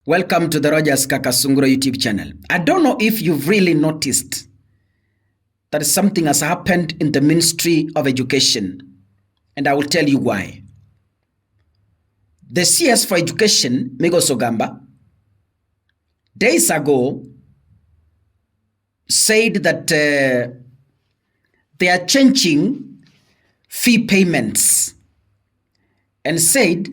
Welcome to the Rogers Kakasunguro YouTube channel. I don't know if you've really noticed that something has happened in the Ministry of Education, and I will tell you why. The CS for Education, Migo Sogamba, days ago said that they are changing fee payments and said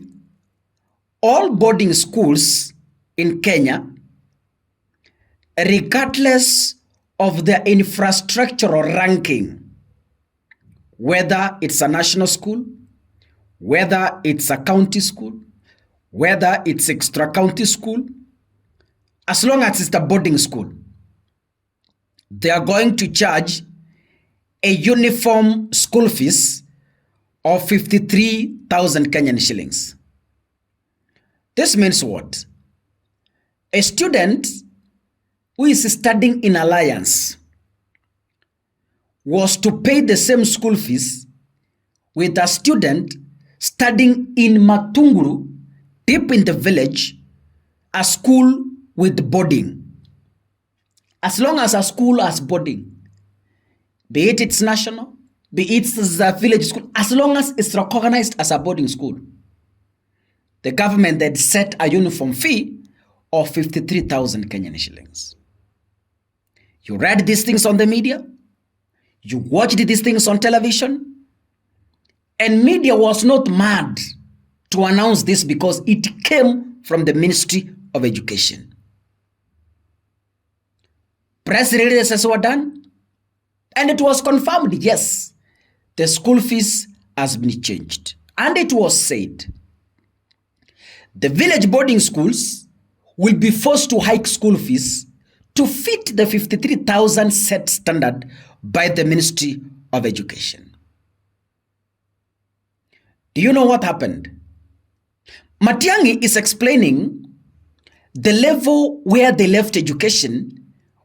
all boarding schools in Kenya, regardless of their infrastructural ranking, whether it's a national school, whether it's a county school, whether it's extra county school, as long as it's a boarding school, they are going to charge a uniform school fees of 53,000 Kenyan shillings. This means what? A student who is studying in Alliance was to pay the same school fees with a student studying in Matunguru, deep in the village, a school with boarding. As long as a school has boarding, be it it's national, be it it's a village school, as long as it's recognized as a boarding school, the government then set a uniform fee of 53,000 Kenyan shillings. You read these things on the media, you watched these things on television, and media was not mad to announce this because it came from the Ministry of Education. Press releases were done, and it was confirmed, yes, the school fees has been changed. And it was said, the village boarding schools will be forced to hike school fees to fit the 53,000 set standard by the Ministry of Education. Do you know what happened? Matiangi is explaining the level where they left education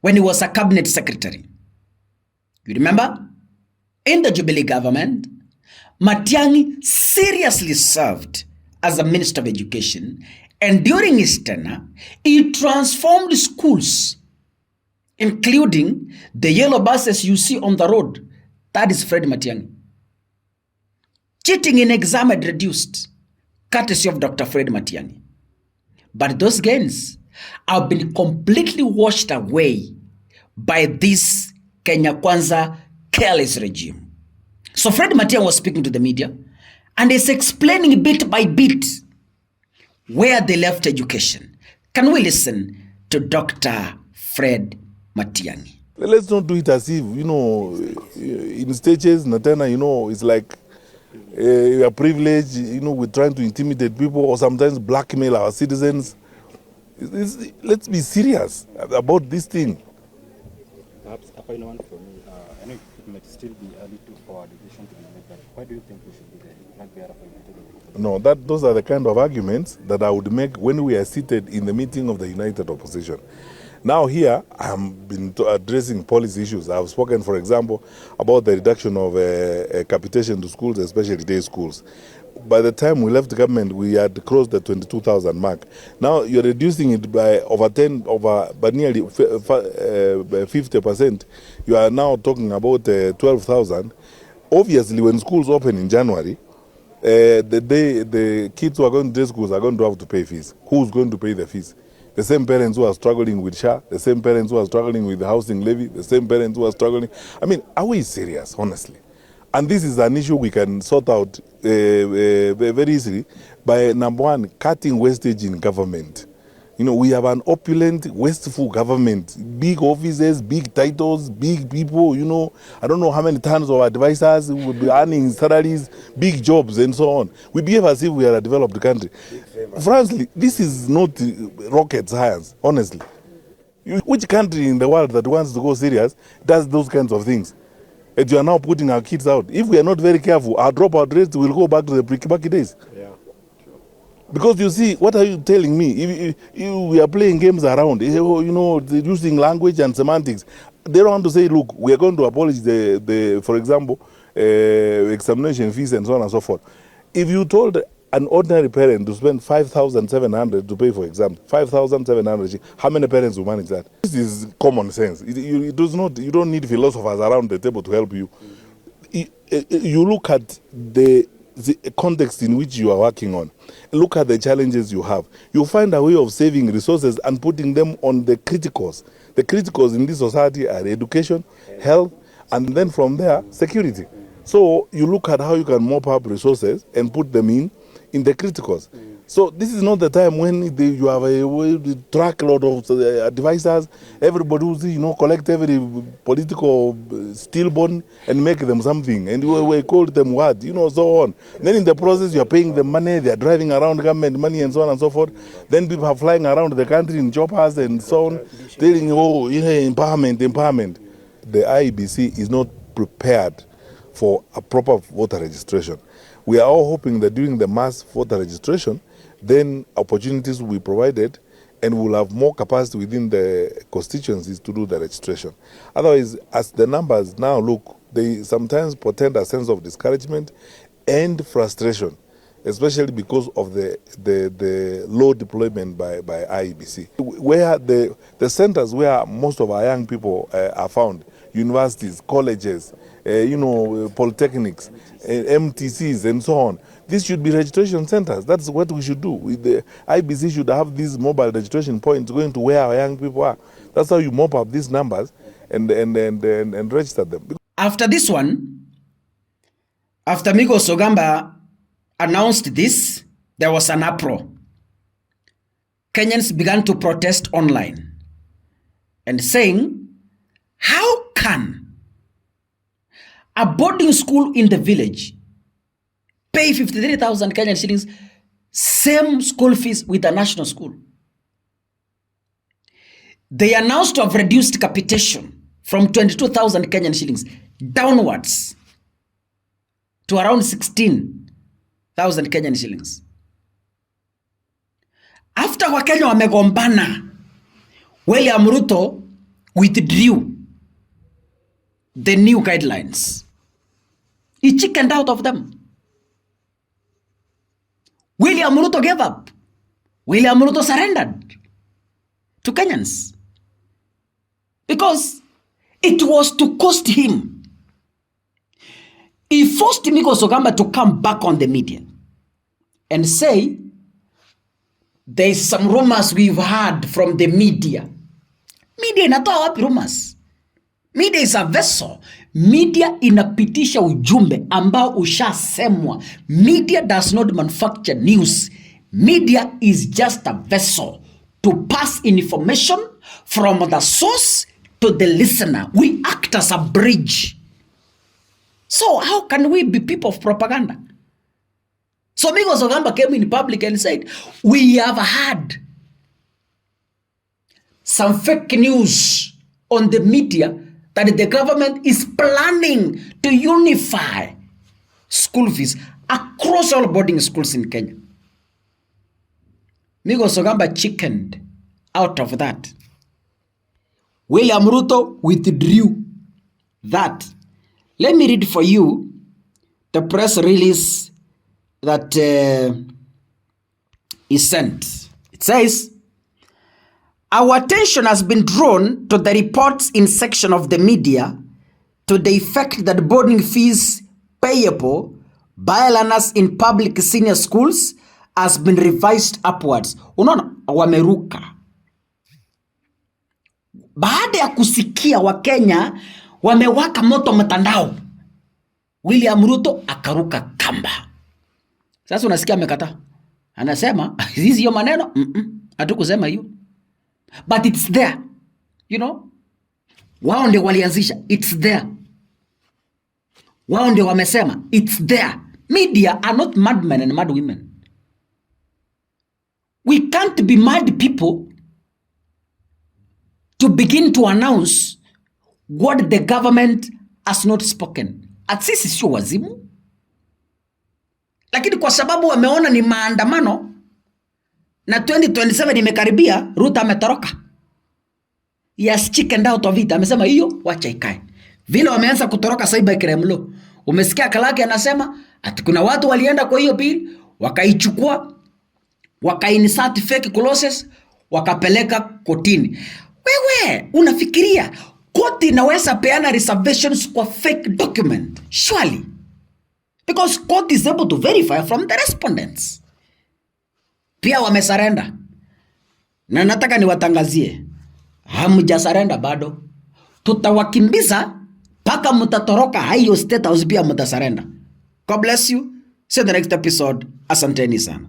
when he was a cabinet secretary. You remember? In the Jubilee government, Matiangi seriously served as a Minister of Education, and during his tenure, he transformed schools, including the yellow buses you see on the road. That is Fred Matiangi. Cheating in exam had reduced, courtesy of Dr. Fred Matiangi. But those gains have been completely washed away by this Kenya Kwanza careless regime. So Fred Matiangi was speaking to the media and is explaining bit by bit where they left education. Can we listen to Dr. Fred Matiangi? Let's not do it as if, in stages, Natana, it's like a privilege, we're trying to intimidate people or sometimes blackmail our citizens. Let's be serious about this thing. Perhaps a final one for me. I know it might still be early for a decision to be made, but why do you think we should be the flag bearer for United? No, those are the kind of arguments that I would make when we are seated in the meeting of the United Opposition. Now here, I've been addressing policy issues. I've spoken, for example, about the reduction of capitation to schools, especially day schools. By the time we left the government, we had crossed the 22,000 mark. Now you're reducing it by by nearly 50%. You are now talking about 12,000. Obviously, when schools open in January, the kids who are going to day schools are going to have to pay fees. Who's going to pay the fees? The same parents who are struggling with SHA, the same parents who are struggling with the housing levy, the same parents who are struggling. I mean, are we serious, honestly? And this is an issue we can sort out very easily by, number one, cutting wastage in government. We have an opulent, wasteful government, big offices, big titles, big people, I don't know how many tons of advisors who will be earning salaries, big jobs and so on. We behave as if we are a developed country. Frankly, this is not rocket science, honestly. Which country in the world that wants to go serious does those kinds of things? And you are now putting our kids out. If we are not very careful, our dropout rates will go back to the pre-Kibaki days. Yeah. Because you see, what are you telling me? If we are playing games around, using language and semantics. They don't want to say, look, we are going to abolish for example, examination fees and so on and so forth. If you told an ordinary parent to spend 5,700 to pay for exams, 5,700, how many parents will manage that? This is common sense. It does not, you don't need philosophers around the table to help you. You look at the context in which you are working on, look at the challenges you have. You find a way of saving resources and putting them on the criticals. The criticals in this society are education, health, and then from there, security. So you look at how you can mop up resources and put them in the criticals. So this is not the time when you have a truckload of advisors, everybody who's, collect every political stillborn and make them something. And we call them what? So on. Then in the process, you are paying them money, they are driving around government money and so on and so forth. Then people are flying around the country in choppers and so on, telling, empowerment. The IEBC is not prepared for a proper voter registration. We are all hoping that during the mass voter registration, then opportunities will be provided and we'll have more capacity within the constituencies to do the registration. Otherwise, as the numbers now look, they sometimes portend a sense of discouragement and frustration, especially because of the low deployment by IEBC. Where the centers where most of our young people are found, universities, colleges, polytechnics, MTCs, and so on. These should be registration centers. That's what we should do. The IBC should have these mobile registration points going to where our young people are. That's how you mop up these numbers and register them. After this one, after Migos Ogamba announced this, there was an uproar. Kenyans began to protest online and saying, how can a boarding school in the village pay 53,000 Kenyan shillings, same school fees with a national school? They announced to have reduced capitation from 22,000 Kenyan shillings downwards to around 16,000 Kenyan shillings. After Wakenya wamegombana, William Ruto withdrew the new guidelines. He chickened out of them. William Ruto gave up. William Ruto surrendered to Kenyans because it was to cost him. He forced Migos Ogamba to come back on the media and say, there's some rumors we've heard from the media. Media inatoa wapi rumors? Media is a vessel. Media inapitisha ujumbe ambao ushasemwa. Media does not manufacture news. Media is just a vessel to pass information from the source to the listener. We act as a bridge. So how can we be people of propaganda? So Migos Ogamba came in public and said, we have had some fake news on the media that the government is planning to unify school fees across all boarding schools in Kenya. Migos Ogamba chickened out of that. William Ruto withdrew that. Let me read for you the press release that is sent. It says, our attention has been drawn to the reports in section of the media to the effect that boarding fees payable by learners in public senior schools has been revised upwards. Unaona, wameruka. Baada ya kusikia Wakenya wamewaka moto mtandao, William Ruto akaruka kamba. Sasa unasikia amekata. Anasema, hizi hiyo maneno, hatukusema hiyo. But it's there. Wao ndio walianzisha. It's there. Wao ndio wamesema. It's there. Media are not madmen and mad women. We can't be mad people to begin to announce what the government has not spoken. At sisi sio wazimu. Lakini kwa sababu wameona ni maandamano na 2027 imekaribia, Ruto ametoroka. He has chickened out of it. Amesema hiyo wacha ikae. Vile wameanza kutoroka cyber crime law. Umesikia Kalaki anasema ati kuna watu walienda kwa hiyo bill wakaichukua, wakainsert fake clauses, wakapeleka kotini. Wewe unafikiria koti inaweza peana reservations kwa fake document? Surely, because court is able to verify from the respondents. Pia wamesarenda, na nataka niwatangazie, hamjasarenda bado. Tutawakimbiza paka mtatoroka hiyo state house, pia mtasarenda. God bless you. See you the next episode. Asanteni sana.